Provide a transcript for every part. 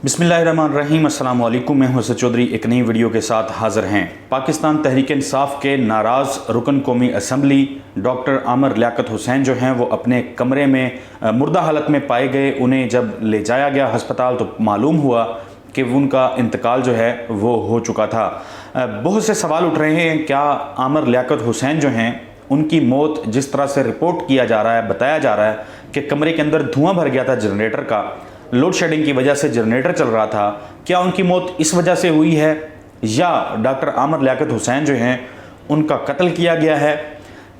बिस्मिल्लाहिर्रहमानिर्रहीम। अस्सलाम वालेकुम। मैं हूं असद चौधरी एक नई वीडियो के साथ हाज़िर हैं। पाकिस्तान तहरीक इंसाफ के नाराज़ रुकन कौमी असम्बली डॉक्टर आमर लियाकत हुसैन जो हैं वो अपने कमरे में मुर्दा हालत में पाए गए। उन्हें जब ले जाया गया अस्पताल तो मालूम हुआ कि उनका इंतकाल जो है वो हो चुका था। बहुत से सवाल उठ रहे हैं, क्या आमर लियाकत हुसैन जो हैं उनकी मौत जिस तरह से रिपोर्ट किया जा रहा है, बताया जा रहा है कि कमरे के अंदर धुआं भर गया था जनरेटर का, लोड शेडिंग की वजह से जनरेटर चल रहा था, क्या उनकी मौत इस वजह से हुई है या डॉक्टर आमर लियाकत हुसैन जो हैं उनका कत्ल किया गया है,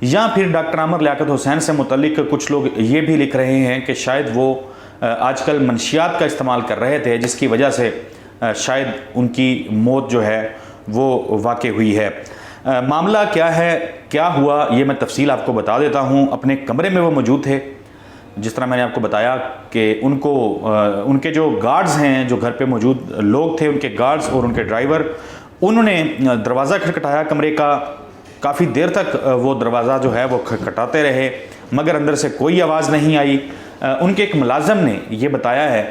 या फिर डॉक्टर आमर लियाकत हुसैन से मुतल्लिक कुछ लोग ये भी लिख रहे हैं कि शायद वो आजकल मनशियात का इस्तेमाल कर रहे थे जिसकी वजह से शायद उनकी मौत जो है वो वाक़ई हुई है। मामला क्या है, क्या हुआ, ये मैं तफसील आपको बता देता हूँ। अपने कमरे में वो मौजूद थे, जिस तरह मैंने आपको बताया कि उनको उनके जो गार्ड्स हैं, जो घर पे मौजूद लोग थे, उनके गार्ड्स और उनके ड्राइवर, उन्होंने दरवाज़ा खटखटाया कमरे का। काफ़ी देर तक वो दरवाज़ा जो है वो खटखटाते रहे मगर अंदर से कोई आवाज़ नहीं आई। उनके एक मुलाज़म ने ये बताया है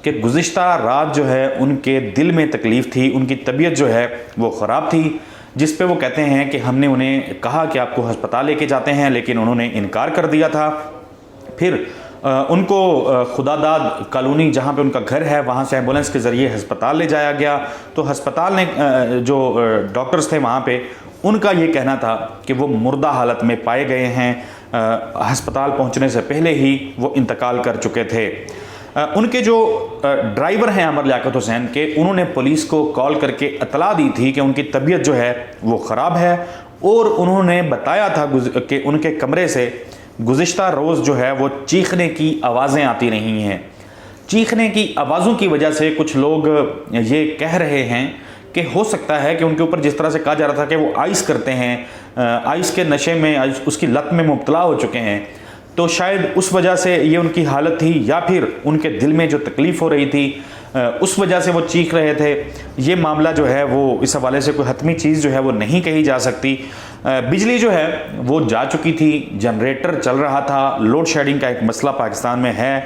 कि गुज़िश्ता रात जो है उनके दिल में तकलीफ़ थी, उनकी तबीयत जो है वो ख़राब थी, जिस पे वो कहते हैं कि हमने उन्हें कहा कि आपको अस्पताल लेके जाते हैं लेकिन उन्होंने इनकार कर दिया था। फिर उनको खुदादाद कॉलोनी जहाँ पे उनका घर है वहाँ से एम्बुलेंस के ज़रिए अस्पताल ले जाया गया। तो अस्पताल ने जो डॉक्टर्स थे वहाँ पे उनका ये कहना था कि वो मुर्दा हालत में पाए गए हैं, अस्पताल पहुँचने से पहले ही वो इंतकाल कर चुके थे। उनके जो ड्राइवर हैं आमर लियाकत हुसैन के, उन्होंने पुलिस को कॉल करके इतला दी थी कि उनकी तबीयत जो है वो ख़राब है और उन्होंने बताया था कि उनके कमरे से गुज़िश्ता रोज़ जो है वो चीखने की आवाज़ें आती रही हैं। चीखने की आवाज़ों की वजह से कुछ लोग ये कह रहे हैं कि हो सकता है कि उनके ऊपर जिस तरह से कहा जा रहा था कि वो आइस करते हैं, आइस के नशे में, उसकी लत में मुब्तला हो चुके हैं, तो शायद उस वजह से ये उनकी हालत थी, या फिर उनके दिल में जो तकलीफ़ हो रही थी उस वजह से वो चीख रहे थे। ये मामला जो है वो इस हवाले से कोई हतमी चीज़ जो है वो नहीं कही जा सकती। बिजली जो है वो जा चुकी थी, जनरेटर चल रहा था, लोड शेडिंग का एक मसला पाकिस्तान में है,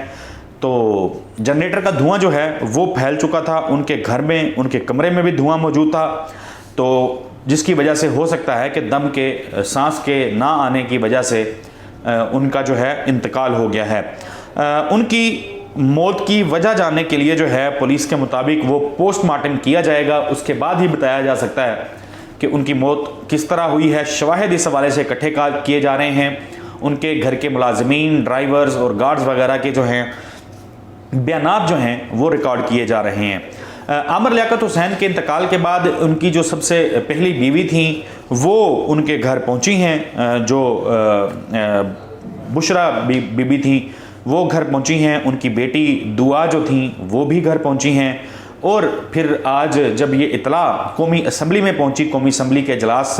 तो जनरेटर का धुआं जो है वो फैल चुका था। उनके घर में, उनके कमरे में भी धुआं मौजूद था, तो जिसकी वजह से हो सकता है कि दम के, सांस के ना आने की वजह से उनका जो है इंतकाल हो गया है। उनकी मौत की वजह जानने के लिए जो है पुलिस के मुताबिक वो पोस्टमार्टम किया जाएगा, उसके बाद ही बताया जा सकता है कि उनकी मौत किस तरह हुई है। शवाहिद इस हवाले से इकट्ठे किए जा रहे हैं। उनके घर के मुलाजमीन, ड्राइवर्स और गार्ड्स वगैरह के जो हैं बयानात जो हैं वो रिकॉर्ड किए जा रहे हैं। आमर लियाकत हुसैन के इंतकाल के बाद उनकी जो सबसे पहली बीवी थी वो उनके घर पहुंची हैं, जो बुशरा बीबी थी वो घर पहुंची हैं, उनकी बेटी दुआ जो थी वो भी घर पहुंची हैं। और फिर आज जब ये इतला कौमी असम्बली में पहुंची, कौमी असम्बली के इजलास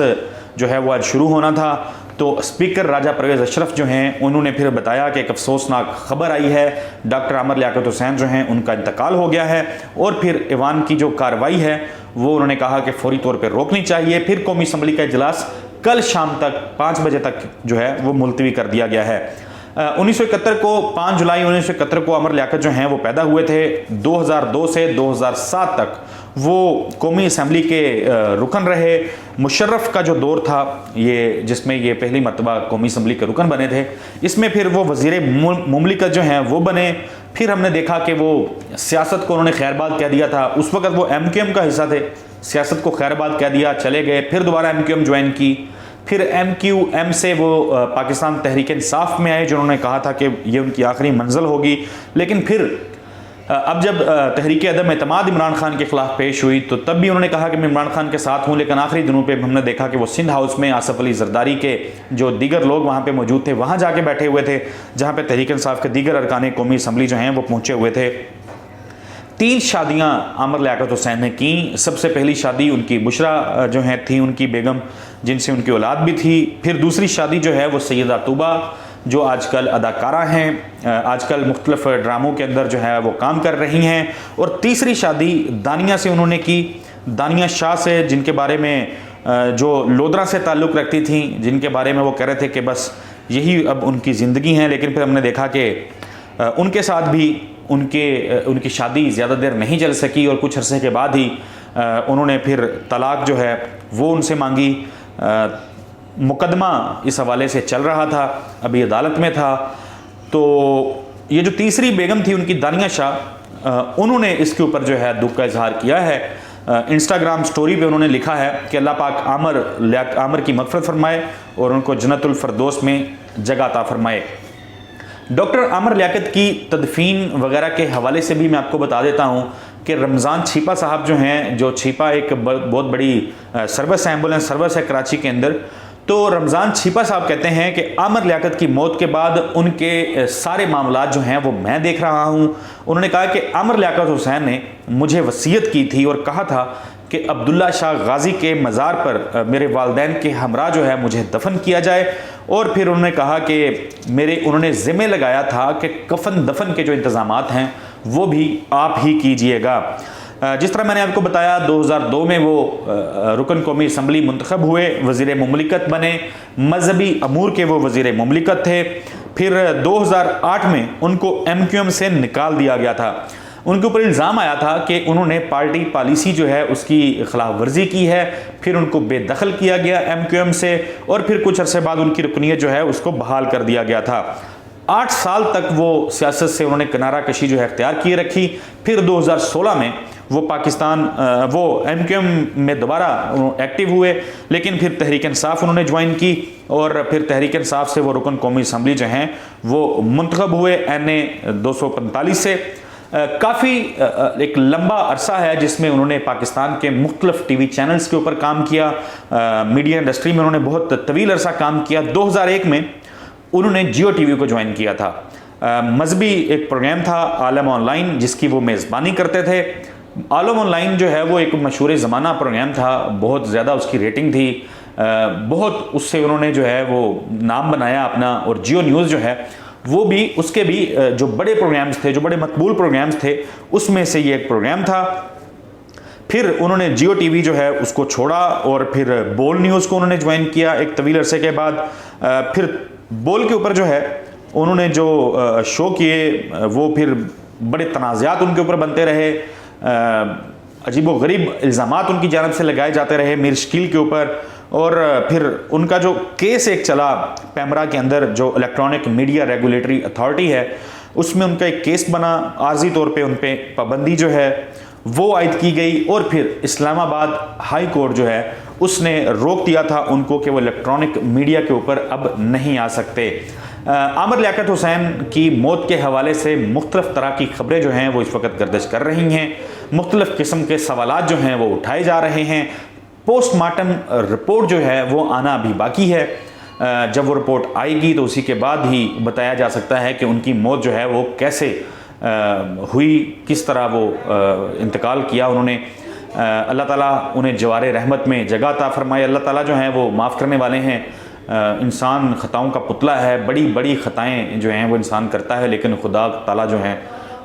जो है वो आज शुरू होना था, तो स्पीकर राजा परवेज़ अशरफ जो हैं उन्होंने फिर बताया कि एक अफसोसनाक खबर आई है, डॉक्टर आमर लियाकत हुसैन जो हैं उनका इंतकाल हो गया है। और फिर ऐवान की जो कार्रवाई है वो उन्होंने कहा कि फौरी तौर पर रोकनी चाहिए। फिर कौमी असम्बली का इजलास कल शाम तक 5 बजे तक जो है वो मुलतवी कर दिया गया है। 1971 को 5 जुलाई 1971 को आमर लियाकत जो हैं वो पैदा हुए थे। 2002 से 2007 तक वो कौमी असम्बली के रुकन रहे। मुशर्रफ का जो दौर था ये, जिसमें ये पहली मरतबा कौमी असम्बली के रुकन बने थे, इसमें फिर वो वज़ीर मुमलिकत जो हैं वो बने। फिर हमने देखा कि वो सियासत को उन्होंने खैरबाद कह दिया था। उस वक्त वो MQM का हिस्सा थे, सियासत को खैरबाद कह दिया, चले गए। फिर दोबारा MQM ज्वाइन की, फिर MQM से वो पाकिस्तान तहरीक इंसाफ में आए, जिन्होंने कहा था कि ये उनकी आखिरी मंजिल होगी। लेकिन फिर अब जब तहरीक अदम एतमाद इमरान खान के ख़िलाफ़ पेश हुई तो तब भी उन्होंने कहा कि मैं इमरान खान के साथ हूँ, लेकिन आखिरी दिनों पे हमने देखा कि वो सिंध हाउस में आसफ़ अली ज़रदारी के जो दीगर लोग वहाँ पे मौजूद थे वहाँ जाके बैठे हुए थे, जहाँ पे तहरीक इंसाफ के दीगर अरकान कौमी असम्बली जो हैं वो पहुँचे हुए थे। 3 शादियाँ आमर लियाकत हुसैन ने की। सबसे पहली शादी उनकी बुशरा जो हैं थी, उनकी बेगम, जिनसे उनकी औलाद भी थी। फिर दूसरी शादी जो है वो सैयदा तूबा, जो आजकल अदाकारा हैं, आजकल मुख्तलिफ ड्रामों के अंदर जो है वो काम कर रही हैं। और तीसरी शादी दानिया से उन्होंने की, दानिया शाह से, जिनके बारे में जो लोधरा से ताल्लुक़ रखती थी, जिनके बारे में वो कह रहे थे कि बस यही अब उनकी ज़िंदगी है। लेकिन फिर हमने देखा कि उनके साथ भी ان کی شادی زیادہ دیر نہیں چل سکی اور کچھ عرصے کے بعد ہی انہوں نے پھر طلاق جو ہے وہ ان سے مانگی۔ مقدمہ اس حوالے سے چل رہا تھا، ابھی عدالت میں تھا۔ تو یہ جو تیسری بیگم تھی ان کی دانیہ شاہ، انہوں نے اس کے اوپر جو ہے دکھ کا اظہار کیا ہے۔ انسٹاگرام سٹوری پہ انہوں نے لکھا ہے کہ اللہ پاک عامر کی مغفرت فرمائے اور ان کو جنت الفردوس میں جگہ عطا فرمائے۔ ڈاکٹر عامر لیاقت کی تدفین وغیرہ کے حوالے سے بھی میں آپ کو بتا دیتا ہوں کہ رمضان چھیپا صاحب جو ہیں، جو چھیپا ایک بہت بڑی سروس ہے، ایمبولینس سروس ہے کراچی کے اندر، تو رمضان چھیپا صاحب کہتے ہیں کہ عامر لیاقت کی موت کے بعد ان کے سارے معاملات جو ہیں وہ میں دیکھ رہا ہوں۔ انہوں نے کہا کہ عامر لیاقت حسین نے مجھے وصیت کی تھی اور کہا تھا کہ عبداللہ شاہ غازی کے مزار پر میرے والدین کے ہمراہ جو ہے مجھے دفن کیا جائے، اور پھر انہوں نے کہا کہ انہوں نے ذمہ لگایا تھا کہ کفن دفن کے جو انتظامات ہیں وہ بھی آپ ہی کیجئے گا۔ جس طرح میں نے آپ کو بتایا 2002 میں وہ رکن قومی اسمبلی منتخب ہوئے، وزیر مملکت بنے، مذہبی امور کے وہ وزیر مملکت تھے۔ پھر 2008 میں ان کو MQM سے نکال دیا گیا تھا۔ ان کے اوپر الزام آیا تھا کہ انہوں نے پارٹی پالیسی جو ہے اس کی خلاف ورزی کی ہے، پھر ان کو بے دخل کیا گیا MQM سے، اور پھر کچھ عرصے بعد ان کی رکنیت جو ہے اس کو بحال کر دیا گیا تھا۔ 8 سال تک وہ سیاست سے انہوں نے کنارہ کشی جو ہے اختیار کیے رکھی۔ پھر 2016 میں وہ MQM میں دوبارہ ایکٹیو ہوئے، لیکن پھر تحریک انصاف انہوں نے جوائن کی، اور پھر تحریک انصاف سے وہ رکن قومی اسمبلی جو ہیں وہ منتخب ہوئے NA 245 سے۔ کافی ایک لمبا عرصہ ہے جس میں انہوں نے پاکستان کے مختلف ٹی وی چینلز کے اوپر کام کیا، میڈیا انڈسٹری میں انہوں نے بہت طویل عرصہ کام کیا۔ 2001 میں انہوں نے جیو ٹی وی کو جوائن کیا تھا۔ مذہبی ایک پروگرام تھا عالم آن لائن جس کی وہ میزبانی کرتے تھے۔ عالم آن لائن جو ہے وہ ایک مشہور زمانہ پروگرام تھا، بہت زیادہ اس کی ریٹنگ تھی، بہت اس سے انہوں نے جو ہے وہ نام بنایا اپنا۔ اور جیو نیوز جو ہے وہ بھی اس کے بھی جو بڑے پروگرامز تھے، جو بڑے مقبول پروگرامز تھے، اس میں سے یہ ایک پروگرام تھا۔ پھر انہوں نے جیو ٹی وی جو ہے اس کو چھوڑا اور پھر بول نیوز کو انہوں نے جوائن کیا ایک طویل عرصے کے بعد۔ پھر بول کے اوپر جو ہے انہوں نے جو شو کیے وہ پھر بڑے تنازعات ان کے اوپر بنتے رہے، عجیب و غریب الزامات ان کی جانب سے لگائے جاتے رہے میر شکیل کے اوپر۔ اور پھر ان کا جو کیس ایک چلا پیمرا کے اندر، جو الیکٹرانک میڈیا ریگولیٹری اتھارٹی ہے، اس میں ان کا ایک کیس بنا، عارضی طور پہ ان پہ پابندی جو ہے وہ عائد کی گئی، اور پھر اسلام آباد ہائی کورٹ جو ہے اس نے روک دیا تھا ان کو کہ وہ الیکٹرانک میڈیا کے اوپر اب نہیں آ سکتے۔ عامر لیاقت حسین کی موت کے حوالے سے مختلف طرح کی خبریں جو ہیں وہ اس وقت گردش کر رہی ہیں، مختلف قسم کے سوالات جو ہیں وہ اٹھائے جا رہے ہیں۔ پوسٹ مارٹم رپورٹ جو ہے وہ آنا ابھی باقی ہے، جب وہ رپورٹ آئے گی تو اسی کے بعد ہی بتایا جا سکتا ہے کہ ان کی موت جو ہے وہ کیسے ہوئی، کس طرح وہ انتقال کیا انہوں نے۔ اللہ تعالیٰ انہیں جوار رحمت میں جگہ عطا فرمائے۔ اللہ تعالیٰ جو ہیں وہ معاف کرنے والے ہیں۔ انسان خطاؤں کا پتلا ہے، بڑی بڑی خطائیں جو ہیں وہ انسان کرتا ہے، لیکن خدا تعالیٰ جو ہیں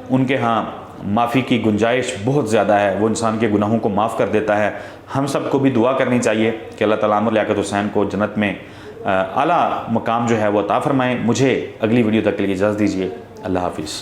ان کے ہاں معافی کی گنجائش بہت زیادہ ہے، وہ انسان کے گناہوں کو معاف کر دیتا ہے۔ ہم سب کو بھی دعا کرنی چاہیے کہ اللہ تعالیٰ عامر لیاقت حسین کو جنت میں اعلیٰ مقام جو ہے وہ عطا فرمائیں۔ مجھے اگلی ویڈیو تک کے لیے اجازت دیجیے۔ اللہ حافظ۔